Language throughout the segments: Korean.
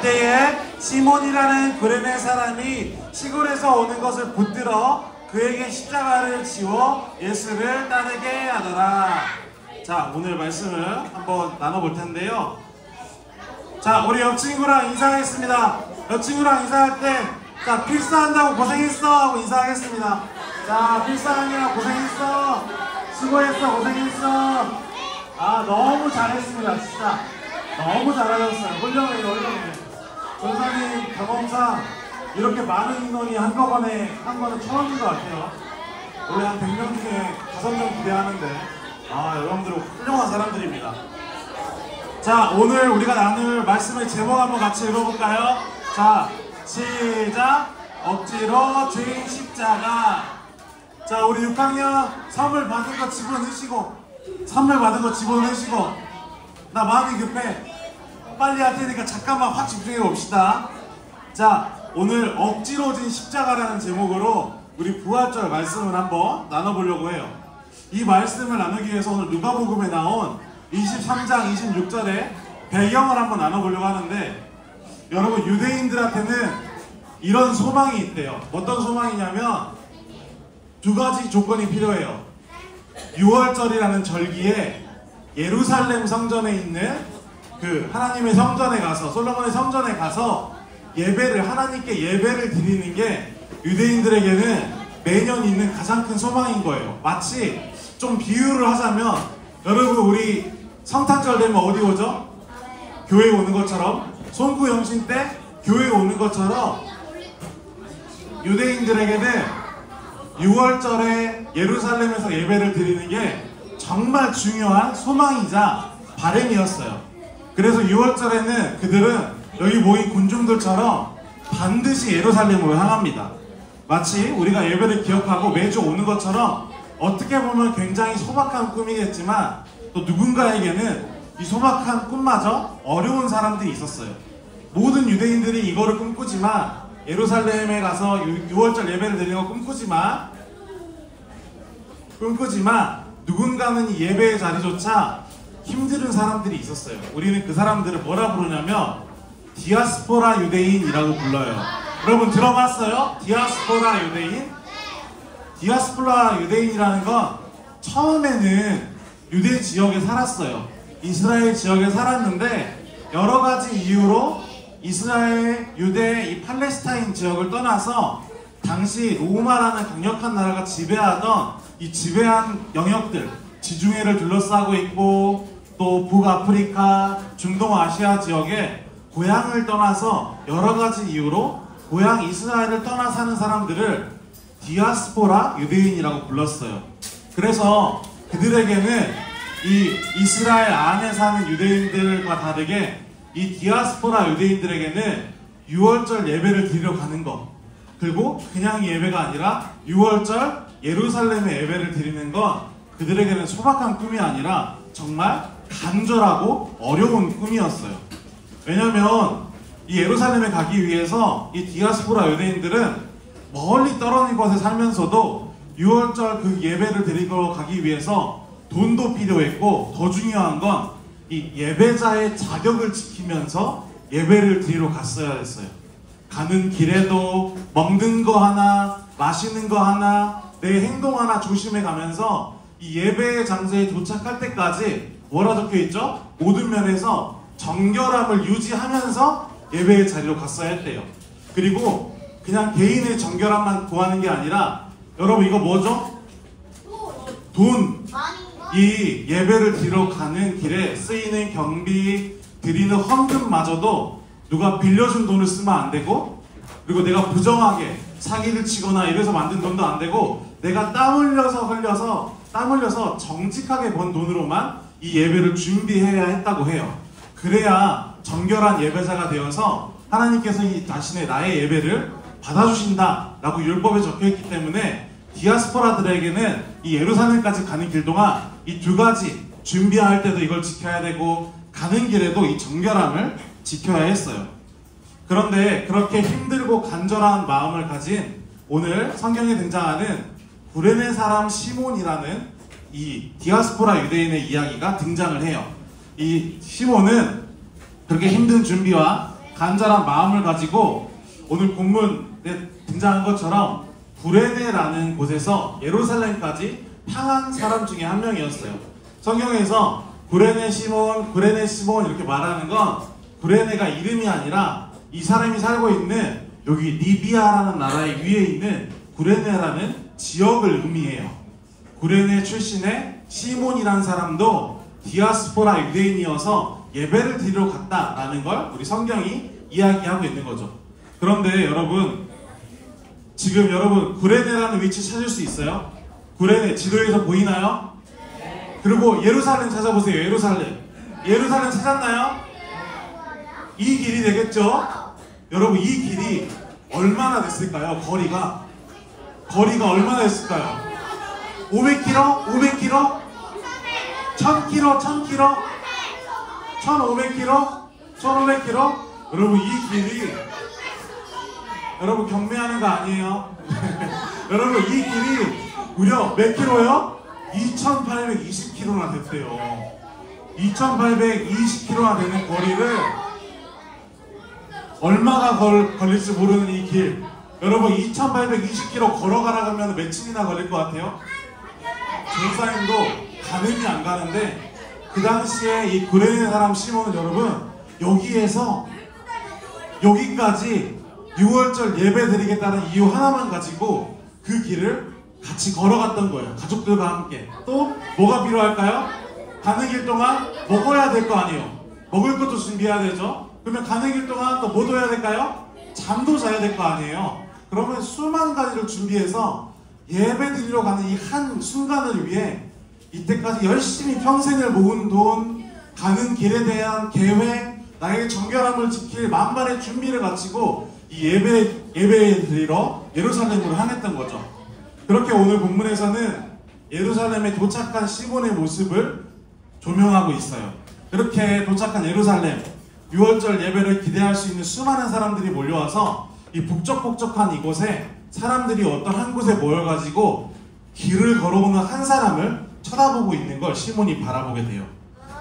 이때에 시몬이라는 구레네 사람이 시골에서 오는 것을 붙들어 그에게 십자가를 지워 예수를 따르게 하더라. 자, 오늘 말씀을 한번 나눠볼 텐데요. 자, 우리 옆친구랑 인사하겠습니다. 옆친구랑 인사할 때, 자, 필사한다고 고생했어 하고 인사하겠습니다. 자, 필사하느라 고생했어. 수고했어. 고생했어. 아, 너무 잘했습니다. 진짜 너무 잘하셨어요. 훌륭해요. 훌륭해요. 전사님 경험상 이렇게 많은 인원이 한꺼번에 한 거는 처음인 것 같아요. 원래 한 100명 중에 5명 기대하는데, 아, 여러분들 훌륭한 사람들입니다. 자, 오늘 우리가 나눌 말씀의 제목 한번 같이 읽어볼까요? 자, 시작! 억지로 죄인 십자가. 자, 우리 6학년 선물 받은 거 집어넣으시고, 선물 받은 거 집어넣으시고, 나 마음이 급해. 빨리 할 테니까 잠깐만 확 집중해 봅시다. 자, 오늘 억지로 진 십자가라는 제목으로 우리 부활절 말씀을 한번 나눠보려고 해요. 이 말씀을 나누기 위해서 오늘 누가복음에 나온 23장 26절의 배경을 한번 나눠보려고 하는데, 여러분, 유대인들한테는 이런 소망이 있대요. 어떤 소망이냐면 두 가지 조건이 필요해요. 6월절이라는 절기에 예루살렘 성전에 있는 그 하나님의 성전에 가서, 솔로몬의 성전에 가서 예배를, 하나님께 예배를 드리는 게 유대인들에게는 매년 있는 가장 큰 소망인 거예요. 마치 좀 비유를 하자면, 여러분, 우리 성탄절 되면 어디 오죠? 교회 오는 것처럼, 손구영신 때 교회 오는 것처럼 유대인들에게는 6월절에 예루살렘에서 예배를 드리는 게 정말 중요한 소망이자 바람이었어요. 그래서 6월절에는 그들은 여기 모인 군중들처럼 반드시 예루살렘으로 향합니다. 마치 우리가 예배를 기억하고 매주 오는 것처럼 어떻게 보면 굉장히 소박한 꿈이겠지만, 또 누군가에게는 이 소박한 꿈마저 어려운 사람들이 있었어요. 모든 유대인들이 이거를 꿈꾸지만, 예루살렘에 가서 6월절 예배를 드리는 거 꿈꾸지만 누군가는 이 예배의 자리조차 힘든 사람들이 있었어요. 우리는 그 사람들을 뭐라 부르냐면 디아스포라 유대인이라고 불러요. 여러분 들어봤어요? 디아스포라 유대인? 디아스포라 유대인이라는 건 처음에는 유대 지역에 살았어요. 이스라엘 지역에 살았는데 여러 가지 이유로 이스라엘, 유대, 이 팔레스타인 지역을 떠나서 당시 로마라는 강력한 나라가 지배하던 이 지배한 영역들, 지중해를 둘러싸고 있고 또 북아프리카, 중동아시아 지역에 고향을 떠나서 여러 가지 이유로 고향 이스라엘을 떠나 사는 사람들을 디아스포라 유대인이라고 불렀어요. 그래서 그들에게는 이 이스라엘 안에 사는 유대인들과 다르게 이 디아스포라 유대인들에게는 6월절 예배를 드리러 가는 것, 그리고 그냥 예배가 아니라 6월절 예루살렘의 예배를 드리는 건 그들에게는 소박한 꿈이 아니라 정말 간절하고 어려운 꿈이었어요. 왜냐면 이 예루살렘에 가기 위해서 이 디아스포라 유대인들은 멀리 떨어진 곳에 살면서도 6월절 그 예배를 드리러 가기 위해서 돈도 필요했고, 더 중요한 건 이 예배자의 자격을 지키면서 예배를 드리러 갔어야 했어요. 가는 길에도 먹는 거 하나, 마시는 거 하나, 내 행동 하나 조심해 가면서 이 예배의 장소에 도착할 때까지 뭐라 적혀 있죠? 모든 면에서 정결함을 유지하면서 예배의 자리로 갔어야 했대요. 그리고 그냥 개인의 정결함만 구하는 게 아니라, 여러분 이거 뭐죠? 돈! 이 예배를 드리러 가는 길에 쓰이는 경비, 드리는 헌금마저도 누가 빌려준 돈을 쓰면 안 되고, 그리고 내가 부정하게 사기를 치거나 이래서 만든 돈도 안 되고, 내가 땀 흘려서 정직하게 번 돈으로만 이 예배를 준비해야 했다고 해요. 그래야 정결한 예배자가 되어서 하나님께서 이 나의 예배를 받아주신다 라고 율법에 적혀있기 때문에 디아스포라들에게는 이 예루살렘까지 가는 길 동안 이 두 가지, 준비할 때도 이걸 지켜야 되고 가는 길에도 이 정결함을 지켜야 했어요. 그런데 그렇게 힘들고 간절한 마음을 가진 오늘 성경에 등장하는 구레네 사람 시몬이라는 이 디아스포라 유대인의 이야기가 등장을 해요. 이 시몬은 그렇게 힘든 준비와 간절한 마음을 가지고 오늘 본문에 등장한 것처럼 구레네라는 곳에서 예루살렘까지 향한 사람 중에 한 명이었어요. 성경에서 구레네 시몬 이렇게 말하는 건 구레네가 이름이 아니라 이 사람이 살고 있는 여기 리비아라는 나라의 위에 있는 구레네라는 지역을 의미해요. 구레네 출신의 시몬이라는 사람도 디아스포라 유대인이어서 예배를 드리러 갔다라는 걸 우리 성경이 이야기하고 있는 거죠. 그런데 여러분, 지금 여러분 구레네라는 위치 찾을 수 있어요? 구레네 지도에서 보이나요? 그리고 예루살렘 찾아보세요. 예루살렘 찾았나요? 이 길이 되겠죠? 여러분 이 길이 얼마나 됐을까요? 거리가 얼마나 됐을까요? 500km? 500km? 1000km? 1000km? 1500km? 1500km? 여러분 이 길이 여러분 경매하는 거 아니에요? 여러분 이 길이 무려 몇 킬로요? 2820km나 됐대요. 2820km나 되는 거리를 얼마가 걸릴지 모르는 이 길, 여러분 2820km 걸어가라 하면 며칠이나 걸릴 것 같아요? 전사님도 가늠이 안 가는데 그 당시에 이 구레네 사람 시몬은 여러분 여기에서 여기까지 6월절 예배 드리겠다는 이유 하나만 가지고 그 길을 같이 걸어갔던 거예요. 가족들과 함께. 또 뭐가 필요할까요? 가는 길 동안 먹어야 될 거 아니에요. 먹을 것도 준비해야 되죠. 그러면 가는 길 동안 또 뭐 해야 될까요? 잠도 자야 될 거 아니에요. 그러면 수많은 가지를 준비해서 예배 드리러 가는 이 한 순간을 위해 이때까지 열심히 평생을 모은 돈, 가는 길에 대한 계획, 나에게 정결함을 지킬 만반의 준비를 마치고 이 예배 드리러 예루살렘으로 향했던 거죠. 그렇게 오늘 본문에서는 예루살렘에 도착한 시몬의 모습을 조명하고 있어요. 이렇게 도착한 예루살렘, 6월절 예배를 기대할 수 있는 수많은 사람들이 몰려와서 이 북적북적한 이곳에 사람들이 어떤 한 곳에 모여가지고 길을 걸어오는 한 사람을 쳐다보고 있는 걸 시몬이 바라보게 돼요.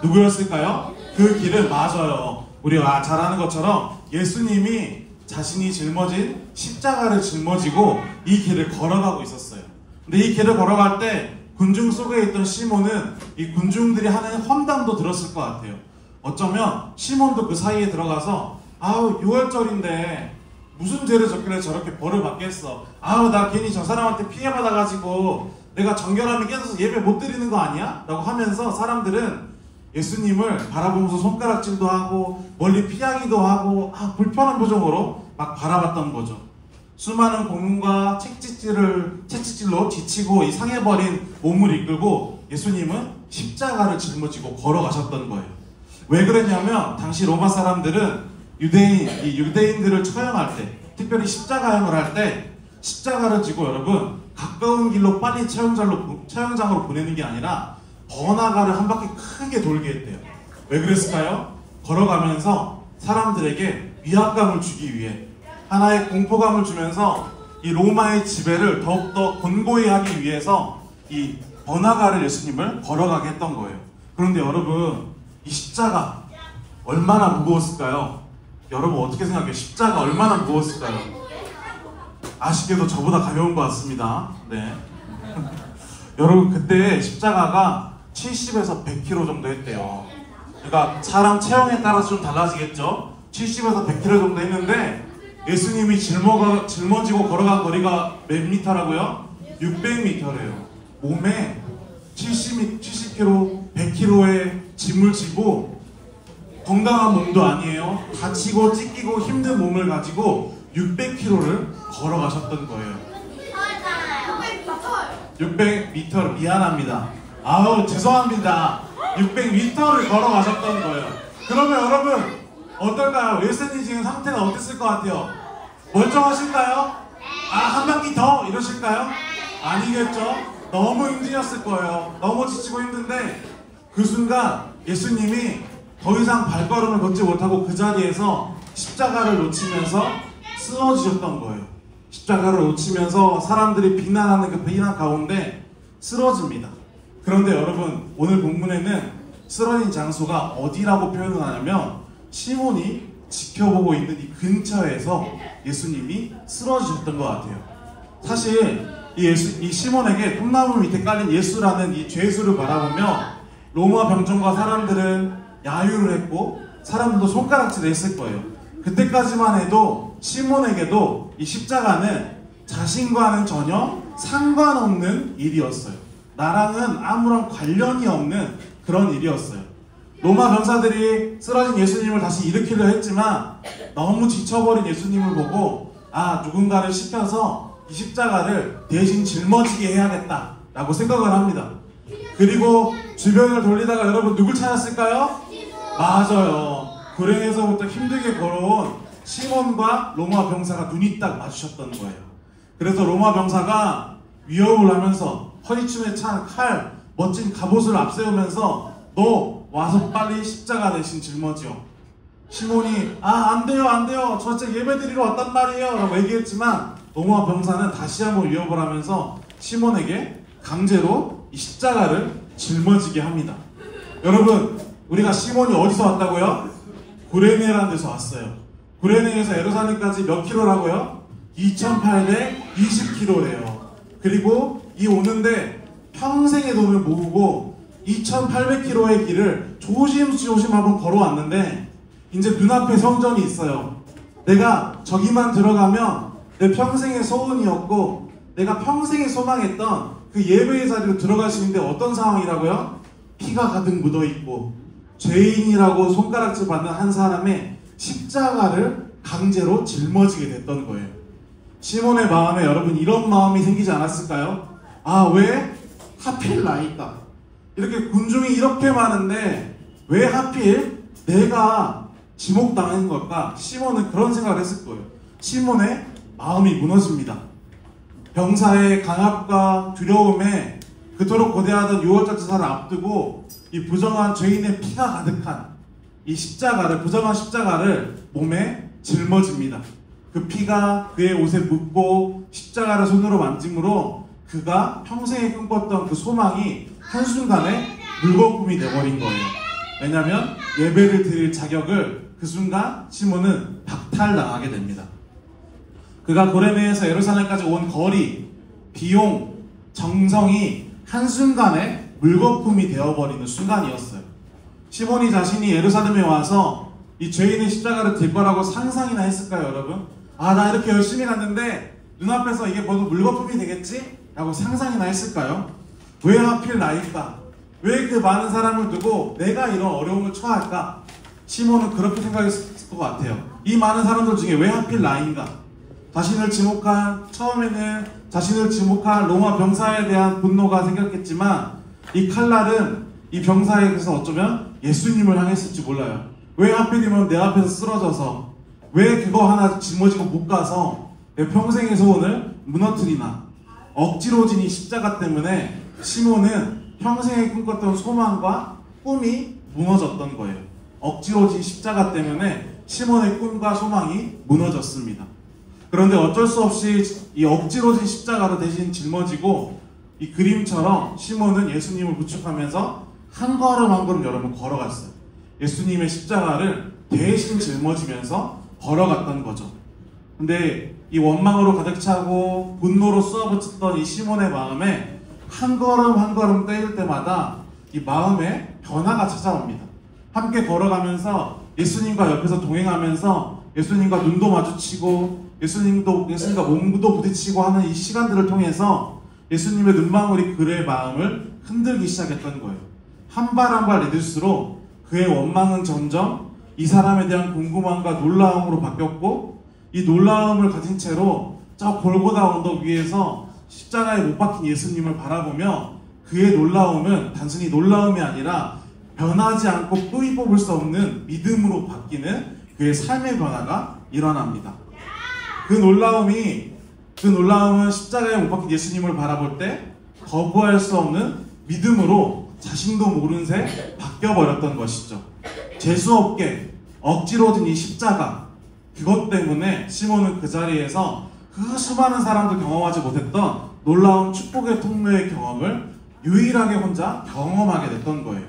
누구였을까요? 그 길은 맞아요. 우리가 잘 아는 것처럼 예수님이 자신이 짊어진 십자가를 짊어지고 이 길을 걸어가고 있었어요. 근데 이 길을 걸어갈 때 군중 속에 있던 시몬은 이 군중들이 하는 험담도 들었을 것 같아요. 어쩌면 시몬도 그 사이에 들어가서 아우 6월절인데 무슨 죄를 졌길래 저렇게 벌을 받겠어. 아우 나 괜히 저 사람한테 피해받아가지고 내가 정결함이 깨져서 예배 못 드리는 거 아니야? 라고 하면서 사람들은 예수님을 바라보면서 손가락질도 하고 멀리 피하기도 하고 불편한 표정으로 막 바라봤던 거죠. 수많은 고문과 채찍질로 지치고 이 상해버린 몸을 이끌고 예수님은 십자가를 짊어지고 걸어가셨던 거예요. 왜 그랬냐면 당시 로마 사람들은 유대인들을 처형할 때, 특별히 십자가형을 할 때 십자가를 지고 여러분 가까운 길로 빨리 처형장으로 보내는 게 아니라 번화가를 한 바퀴 크게 돌게 했대요. 왜 그랬을까요? 걸어가면서 사람들에게 위압감을 주기 위해, 하나의 공포감을 주면서 이 로마의 지배를 더욱더 곤고히 하기 위해서 이 번화가를 예수님을 걸어가게 했던 거예요. 그런데 여러분 이 십자가 얼마나 무거웠을까요? 여러분 어떻게 생각해요? 십자가 얼마나 무거웠을까요? 아쉽게도 저보다 가벼운 것 같습니다. 네. 여러분 그때 십자가가 70에서 100kg 정도 했대요. 그러니까 사람 체형에 따라서 좀 달라지겠죠? 70에서 100kg 정도 했는데 예수님이 짊어지고 걸어간 거리가 몇 미터라고요? 600m래요. 몸에 70kg, 100kg의 짐을 지고 건강한 몸도 아니에요. 다치고 찢기고 힘든 몸을 가지고 600km를 걸어가셨던 거예요. 600m 미안합니다. 아우 죄송합니다. 600m를 걸어가셨던 거예요. 그러면 여러분 어떨까요? 예수님 지금 상태가 어땠을 것 같아요? 멀쩡하실까요? 한 바퀴 더 이러실까요? 아니겠죠? 너무 힘드셨을 거예요. 너무 지치고 힘든데 그 순간 예수님이 더 이상 발걸음을 걷지 못하고 그 자리에서 십자가를 놓치면서 쓰러지셨던 거예요. 십자가를 놓치면서 사람들이 비난하는 그 비난 가운데 쓰러집니다. 그런데 여러분 오늘 본문에는 쓰러진 장소가 어디라고 표현을 하냐면 시몬이 지켜보고 있는 이 근처에서 예수님이 쓰러지셨던 것 같아요. 사실 이 시몬에게 톱나무 밑에 깔린 예수라는 이 죄수를 바라보며 로마 병정과 사람들은 야유를 했고 사람들도 손가락질을 했을 거예요. 그때까지만 해도 시몬에게도 이 십자가는 자신과는 전혀 상관없는 일이었어요. 나랑은 아무런 관련이 없는 그런 일이었어요. 로마 병사들이 쓰러진 예수님을 다시 일으키려 했지만 너무 지쳐버린 예수님을 보고 누군가를 시켜서 이 십자가를 대신 짊어지게 해야겠다 라고 생각을 합니다. 그리고 주변을 돌리다가 여러분 누굴 찾았을까요? 맞아요. 불행에서부터 힘들게 걸어온 시몬과 로마 병사가 눈이 딱 마주쳤던 거예요. 그래서 로마 병사가 위협을 하면서 허리춤에 찬 칼, 멋진 갑옷을 앞세우면서 너 와서 빨리 십자가 대신 짊어지어. 시몬이 안 돼요 저 진짜 예배드리러 왔단 말이에요 라고 얘기했지만 로마 병사는 다시 한번 위협을 하면서 시몬에게 강제로 이 십자가를 짊어지게 합니다. 여러분, 우리가 시몬이 어디서 왔다고요? 구레네라는 데서 왔어요. 구레네에서 예루살렘까지 몇 킬로라고요? 2820km래요. 그리고 이 오는데 평생의 돈을 모으고 2800km의 길을 조심조심 한번 걸어왔는데 이제 눈앞에 성전이 있어요. 내가 저기만 들어가면 내 평생의 소원이었고 내가 평생에 소망했던 그 예배의 자리로 들어갈 수 있는데 어떤 상황이라고요? 피가 가득 묻어있고 죄인이라고 손가락질 받는 한 사람의 십자가를 강제로 짊어지게 됐던 거예요. 시몬의 마음에 여러분 이런 마음이 생기지 않았을까요? 왜 하필 나일까? 이렇게 군중이 이렇게 많은데 왜 하필 내가 지목당한 걸까? 시몬은 그런 생각을 했을 거예요. 시몬의 마음이 무너집니다. 병사의 강압과 두려움에 그토록 고대하던 유월절 제사를 앞두고 이 부정한 죄인의 피가 가득한 이 십자가를, 부정한 십자가를 몸에 짊어집니다. 그 피가 그의 옷에 묻고 십자가를 손으로 만짐으로 그가 평생에 꿈꿨던 그 소망이 한순간에 물거품이 되어버린 거예요. 왜냐하면 예배를 드릴 자격을 그 순간 시몬은 박탈당하게 됩니다. 그가 고레네에서 예루살렘까지 온 거리, 비용, 정성이 한순간에 물거품이 되어버리는 순간이었어요. 시몬이 자신이 예루살렘에 와서 이 죄인의 십자가를 들 거라고 상상이나 했을까요, 여러분? 나 이렇게 열심히 갔는데 눈앞에서 이게 모두 물거품이 되겠지? 라고 상상이나 했을까요? 왜 하필 나일까? 왜 그 많은 사람을 두고 내가 이런 어려움을 처할까? 시몬은 그렇게 생각했을 것 같아요. 이 많은 사람들 중에 왜 하필 나인가? 처음에는 자신을 지목한 로마 병사에 대한 분노가 생겼겠지만 이 칼날은 이 병사에게서 어쩌면 예수님을 향했을지 몰라요. 왜 하필이면 내 앞에서 쓰러져서 왜 그거 하나 짊어지고 못 가서 내 평생의 소원을 무너뜨리나. 억지로 진 이 십자가 때문에 시몬은 평생에 꿈꿨던 소망과 꿈이 무너졌던 거예요. 억지로 진 십자가 때문에 시몬의 꿈과 소망이 무너졌습니다. 그런데 어쩔 수 없이 이 억지로 진 십자가로 대신 짊어지고 이 그림처럼 시몬은 예수님을 부축하면서 한 걸음 한 걸음 여러분 걸어갔어요. 예수님의 십자가를 대신 짊어지면서 걸어갔던 거죠. 근데 이 원망으로 가득 차고 분노로 쏘아붙였던 이 시몬의 마음에 한 걸음 한 걸음 떼일 때마다 이 마음에 변화가 찾아옵니다. 함께 걸어가면서 예수님과 옆에서 동행하면서 예수님과 눈도 마주치고 예수님과 몸도 부딪히고 하는 이 시간들을 통해서 예수님의 눈망울이 그의 마음을 흔들기 시작했던 거예요. 한 발 한 발 내딜수록 그의 원망은 점점 이 사람에 대한 궁금함과 놀라움으로 바뀌었고 이 놀라움을 가진 채로 저 골고다 언덕 위에서 십자가에 못 박힌 예수님을 바라보며 그의 놀라움은 단순히 놀라움이 아니라 변하지 않고 뿌리 뽑을 수 없는 믿음으로 바뀌는 그의 삶의 변화가 일어납니다. 그 놀라움은 십자가에 못 박힌 예수님을 바라볼 때 거부할 수 없는 믿음으로 자신도 모른 새 바뀌어버렸던 것이죠. 재수없게 억지로 든 이 십자가, 그것 때문에 시몬은 그 자리에서 그 수많은 사람도 경험하지 못했던 놀라운 축복의 통로의 경험을 유일하게 혼자 경험하게 됐던 거예요.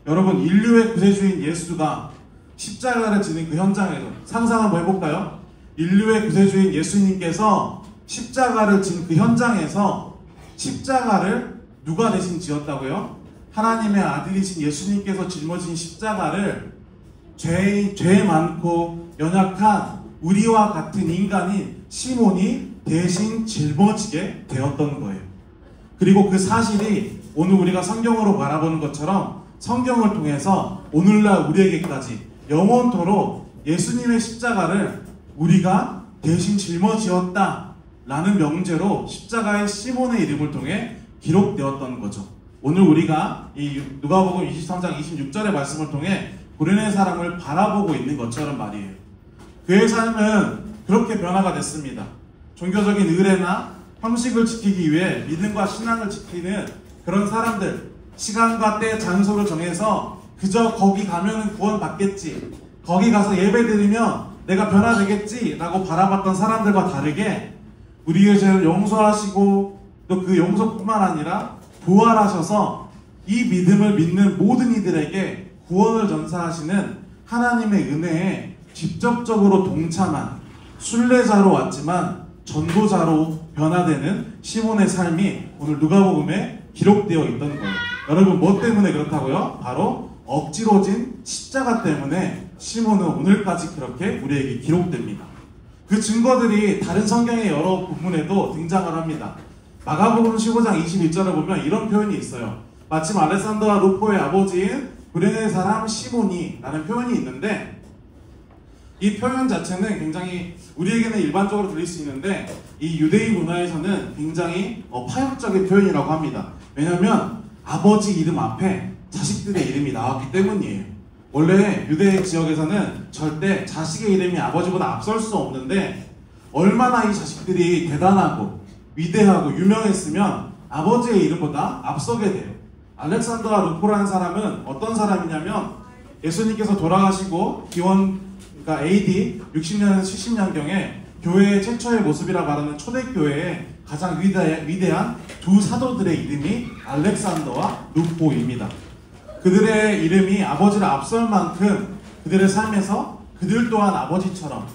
여러분, 인류의 구세주인 예수가 십자가를 지는 그 현장에서 상상 한번 해볼까요? 인류의 구세주인 예수님께서 십자가를 진 그 현장에서 십자가를 누가 대신 지었다고요? 하나님의 아들이신 예수님께서 짊어진 십자가를 죄 많고 연약한 우리와 같은 인간인 시몬이 대신 짊어지게 되었던 거예요. 그리고 그 사실이 오늘 우리가 성경으로 바라보는 것처럼 성경을 통해서 오늘날 우리에게까지 영원토록 예수님의 십자가를 우리가 대신 짊어지었다 라는 명제로 십자가의 시몬의 이름을 통해 기록되었던 거죠. 오늘 우리가 이 누가복음 23장 26절의 말씀을 통해 구레네 사람을 바라보고 있는 것처럼 말이에요. 그의 삶은 그렇게 변화가 됐습니다. 종교적인 의례나 형식을 지키기 위해 믿음과 신앙을 지키는 그런 사람들, 시간과 때, 장소를 정해서 그저 거기 가면은 구원 받겠지, 거기 가서 예배 드리면 내가 변화되겠지 라고 바라봤던 사람들과 다르게 우리의 죄를 용서하시고 또 그 용서뿐만 아니라 부활하셔서 이 믿음을 믿는 모든 이들에게 구원을 전사하시는 하나님의 은혜에 직접적으로 동참한 순례자로 왔지만 전도자로 변화되는 시몬의 삶이 오늘 누가복음에 기록되어 있던 거예요. 여러분, 뭐 때문에 그렇다고요? 바로 억지로 진 십자가 때문에 시몬은 오늘까지 그렇게 우리에게 기록됩니다. 그 증거들이 다른 성경의 여러 부분에도 등장을 합니다. 마가복음 15장 21절을 보면 이런 표현이 있어요. 마침 알렉산더와 루포의 아버지인 구레네 사람 시몬이 라는 표현이 있는데, 이 표현 자체는 굉장히 우리에게는 일반적으로 들릴 수 있는데 이 유대인 문화에서는 굉장히 파격적인 표현이라고 합니다. 왜냐하면 아버지 이름 앞에 자식들의 이름이 나왔기 때문이에요. 원래 유대 지역에서는 절대 자식의 이름이 아버지보다 앞설 수 없는데, 얼마나 이 자식들이 대단하고 위대하고 유명했으면 아버지의 이름보다 앞서게 돼요. 알렉산더와 루포라는 사람은 어떤 사람이냐면 예수님께서 돌아가시고 그러니까 AD 60년에서 70년경에 교회의 최초의 모습이라 말하는 초대교회의 가장 위대한 두 사도들의 이름이 알렉산더와 루포입니다. 그들의 이름이 아버지를 앞설 만큼 그들의 삶에서 그들 또한 아버지처럼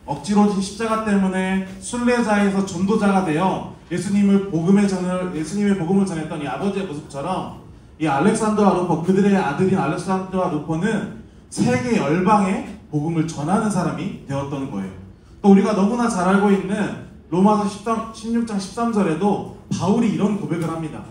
억지로 진 십자가 때문에 순례자에서 전도자가 되어 예수님의 복음을 전했던 이 아버지의 모습처럼 이 알렉산더와 루포, 그들의 아들인 알렉산더와 루포는 세계 열방에 복음을 전하는 사람이 되었던 거예요. 또 우리가 너무나 잘 알고 있는 로마서 16장 13절에도 바울이 이런 고백을 합니다.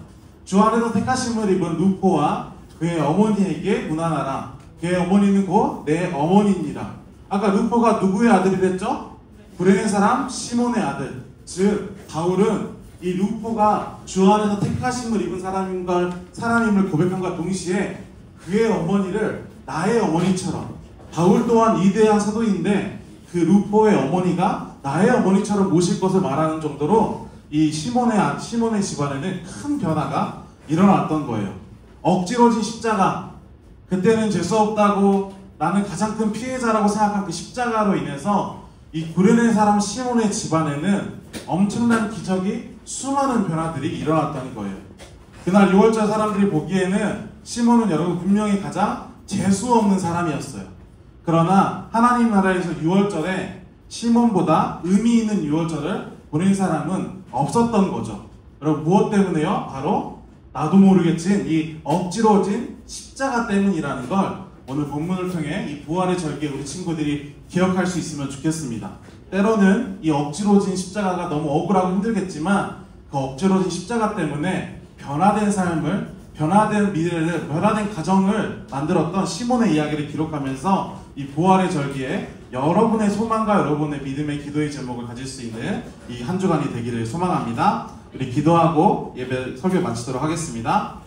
주 안에서 택하심을 입은 루포와 그의 어머니에게 문안하라. 그의 어머니는 곧 내 어머니니라. 아까 루포가 누구의 아들이 됐죠? 구레네 사람 시몬의 아들. 즉 바울은 이 루포가 주 안에서 택하심을 입은 사람임을 고백함과 동시에 그의 어머니를 나의 어머니처럼, 바울 또한 위대한 사도인데 그 루포의 어머니가 나의 어머니처럼 모실 것을 말하는 정도로 이 시몬의 집안에는 큰 변화가 일어났던 거예요. 억지로 진 십자가, 그때는 재수 없다고 나는 가장 큰 피해자라고 생각한 그 십자가로 인해서 이 구레네 사람 시몬의 집안에는 엄청난 기적이, 수많은 변화들이 일어났다는 거예요. 그날 6월절 사람들이 보기에는 시몬은 여러분 분명히 가장 재수 없는 사람이었어요. 그러나 하나님 나라에서 6월절에 시몬보다 의미 있는 6월절을 보낸 사람은 없었던 거죠. 여러분, 무엇 때문에요? 바로 나도 모르겠지만 이 억지로진 십자가 때문이라는 걸 오늘 본문을 통해 이 부활의 절기에 우리 친구들이 기억할 수 있으면 좋겠습니다. 때로는 이 억지로진 십자가가 너무 억울하고 힘들겠지만 그 억지로진 십자가 때문에 변화된 삶을, 변화된 미래를, 변화된 가정을 만들었던 시몬의 이야기를 기록하면서 이 부활의 절기에 여러분의 소망과 여러분의 믿음의 기도의 제목을 가질 수 있는 이 한 주간이 되기를 소망합니다. 우리 기도하고 예배 설교 마치도록 하겠습니다.